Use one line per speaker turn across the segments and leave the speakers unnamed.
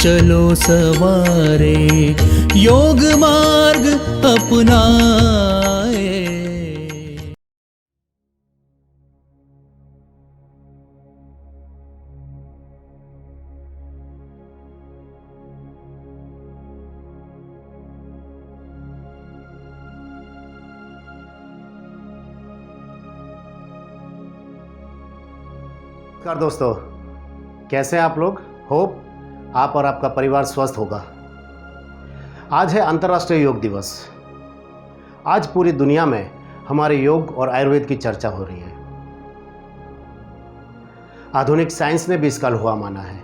चलो सवारे, योग मार्ग अपनाए।
नमस्कार दोस्तों, कैसे हैं आप लोग। होप आप और आपका परिवार स्वस्थ होगा। आज है अंतर्राष्ट्रीय योग दिवस। आज पूरी दुनिया में हमारे योग और आयुर्वेद की चर्चा हो रही है। आधुनिक साइंस ने भी इसका लोहा माना है।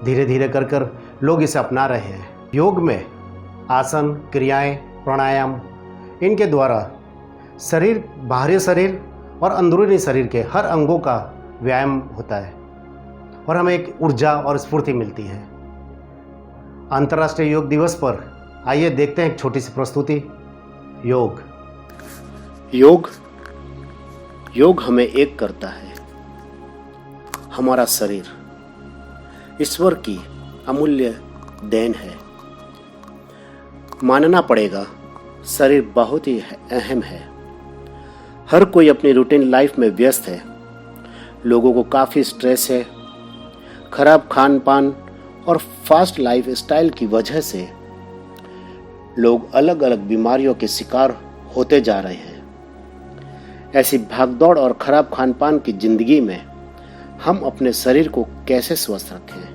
धीरे धीरे कर लोग इसे अपना रहे हैं। योग में आसन, क्रियाएं, प्राणायाम, इनके द्वारा शरीर, बाहरी शरीर और अंदरूनी शरीर के हर अंगों का व्यायाम होता है और हमें एक ऊर्जा और स्फूर्ति मिलती है। अंतर्राष्ट्रीय योग दिवस पर आइए देखते हैं एक छोटी सी प्रस्तुति। योग योग हमें एक करता है। हमारा शरीर ईश्वर की अमूल्य देन है। मानना पड़ेगा, शरीर बहुत ही अहम है। हर कोई अपनी रूटीन लाइफ में व्यस्त है। लोगों को काफ़ी स्ट्रेस है। खराब खान पान और फास्ट लाइफ स्टाइल की वजह से लोग अलग अलग बीमारियों के शिकार होते जा रहे हैं। ऐसी भागदौड़ और खराब खान पान की जिंदगी में हम अपने शरीर को कैसे स्वस्थ रखें?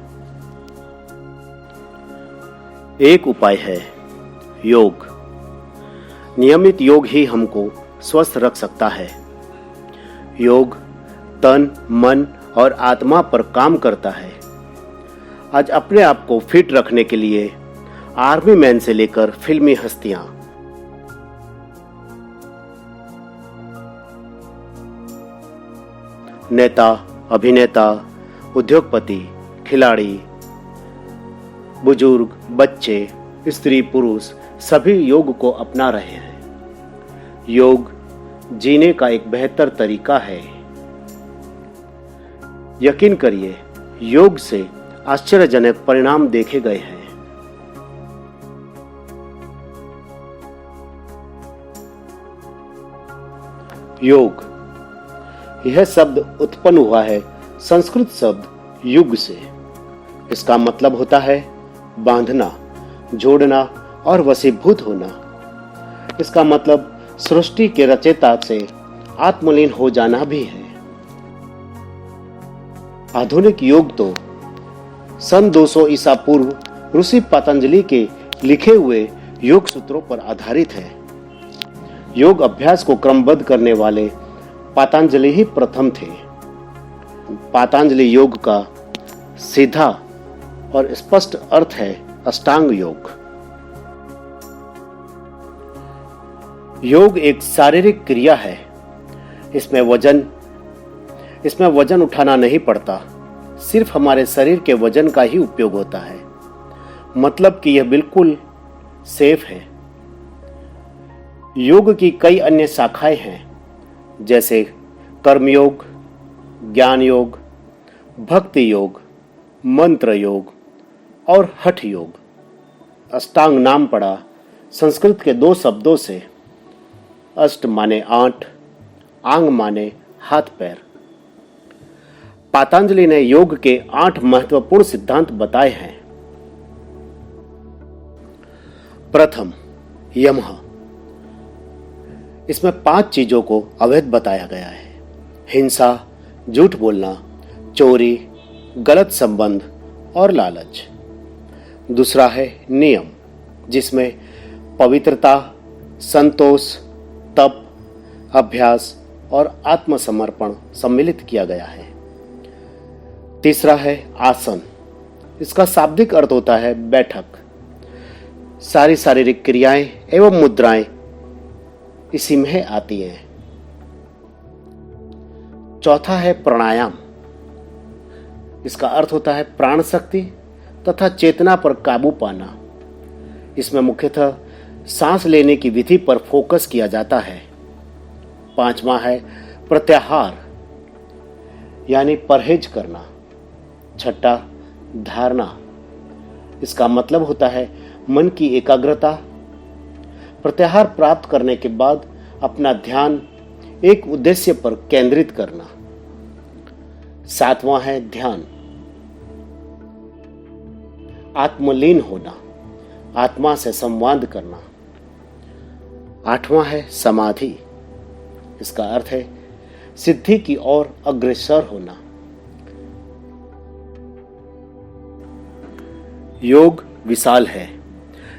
एक उपाय है योग। नियमित योग ही हमको स्वस्थ रख सकता है। योग तन, मन और आत्मा पर काम करता है। आज अपने आप को फिट रखने के लिए आर्मी मैन से लेकर फिल्मी हस्तियां, नेता, अभिनेता, उद्योगपति, खिलाड़ी, बुजुर्ग, बच्चे, स्त्री, पुरुष सभी योग को अपना रहे हैं। योग जीने का एक बेहतर तरीका है। यकीन करिए, योग से आश्चर्यजनक परिणाम देखे गए हैं। योग, यह शब्द उत्पन्न हुआ है संस्कृत शब्द युग से। इसका मतलब होता है बांधना, जोड़ना और वशीभूत होना। इसका मतलब सृष्टि के रचयिता से आत्मलीन हो जाना भी है। आधुनिक योग तो सन 200 ईसा पूर्व ऋषि पतंजलि के लिखे हुए योग सूत्रों पर आधारित है। योग अभ्यास को क्रमबद्ध करने वाले पतंजलि ही प्रथम थे। पतंजलि योग का सीधा और स्पष्ट अर्थ है अष्टांग योग। योग एक शारीरिक क्रिया है। इसमें वजन उठाना नहीं पड़ता। सिर्फ हमारे शरीर के वजन का ही उपयोग होता है। मतलब कि यह बिल्कुल सेफ है। योग की कई अन्य शाखाएं हैं, जैसे कर्मयोग, ज्ञान योग, भक्ति योग, मंत्र योग और हठ योग। अष्टांग नाम पड़ा संस्कृत के दो शब्दों से। अष्ट माने 8, आंग माने हाथ पैर। पतंजलि ने योग के 8 महत्वपूर्ण सिद्धांत बताए हैं। प्रथम, यमः। इसमें 5 चीजों को अवैध बताया गया है। हिंसा, झूठ बोलना, चोरी, गलत संबंध और लालच। दूसरा है नियम, जिसमें पवित्रता, संतोष, तप, अभ्यास और आत्मसमर्पण सम्मिलित किया गया है। तीसरा है आसन। इसका शाब्दिक अर्थ होता है बैठक। सारी शारीरिक क्रियाएं एवं मुद्राएं इसी में आती हैं। चौथा है प्राणायाम। इसका अर्थ होता है प्राण शक्ति तथा चेतना पर काबू पाना। इसमें मुख्यतः सांस लेने की विधि पर फोकस किया जाता है। पांचवा है प्रत्याहार, यानी परहेज करना। छठा धारणा, इसका मतलब होता है मन की एकाग्रता। प्रत्याहार प्राप्त करने के बाद अपना ध्यान एक उद्देश्य पर केंद्रित करना। 7वां है ध्यान। आत्मलीन होना, आत्मा से संवाद करना। 8वां है समाधि। इसका अर्थ है सिद्धि की ओर अग्रसर होना। योग विशाल है।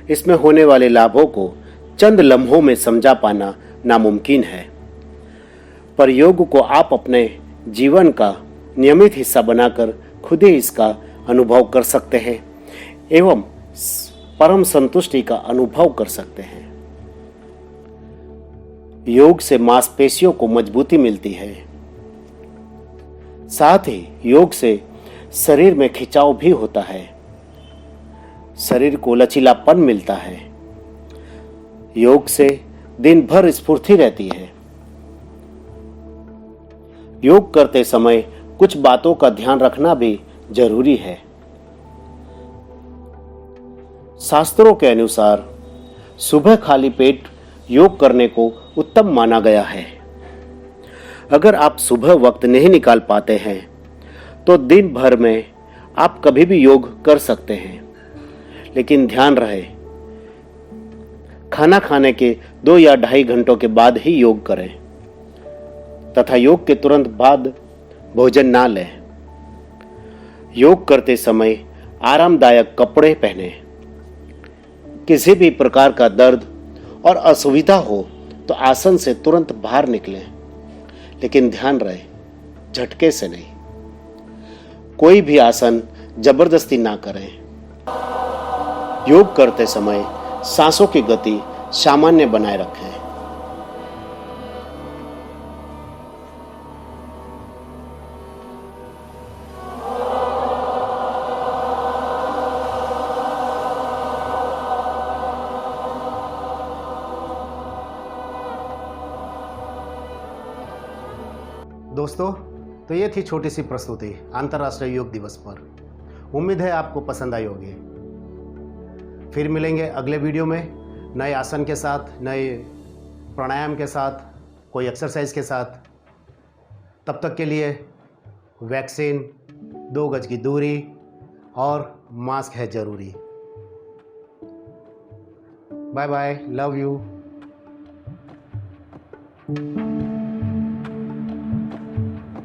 इसमें होने वाले लाभों को चंद लम्हों में समझा पाना नामुमकिन है, पर योग को आप अपने जीवन का नियमित हिस्सा बनाकर खुद ही इसका अनुभव कर सकते हैं एवं परम संतुष्टि का अनुभव कर सकते हैं। योग से मांसपेशियों को मजबूती मिलती है, साथ ही योग से शरीर में खिंचाव भी होता है, शरीर को लचीलापन मिलता है। योग से दिन भर स्फूर्ति रहती है। योग करते समय कुछ बातों का ध्यान रखना भी जरूरी है। शास्त्रों के अनुसार सुबह खाली पेट योग करने को उत्तम माना गया है। अगर आप सुबह वक्त नहीं निकाल पाते हैं तो दिन भर में आप कभी भी योग कर सकते हैं, लेकिन ध्यान रहे खाना खाने के 2 या 2.5 घंटों के बाद ही योग करें तथा योग के तुरंत बाद भोजन ना लें। योग करते समय आरामदायक कपड़े पहने। किसी भी प्रकार का दर्द और असुविधा हो तो आसन से तुरंत बाहर निकलें, लेकिन ध्यान रहे झटके से नहीं। कोई भी आसन जबरदस्ती ना करें। योग करते समय सांसों की गति सामान्य बनाए रखें।
दोस्तों, तो ये थी छोटी सी प्रस्तुति अंतर्राष्ट्रीय योग दिवस पर। उम्मीद है आपको पसंद आई होगी। फिर मिलेंगे अगले वीडियो में नए आसन के साथ, नए प्राणायाम के साथ, कोई एक्सरसाइज के साथ। तब तक के लिए वैक्सीन, 2 गज की दूरी और मास्क है ज़रूरी। Bye bye, love you.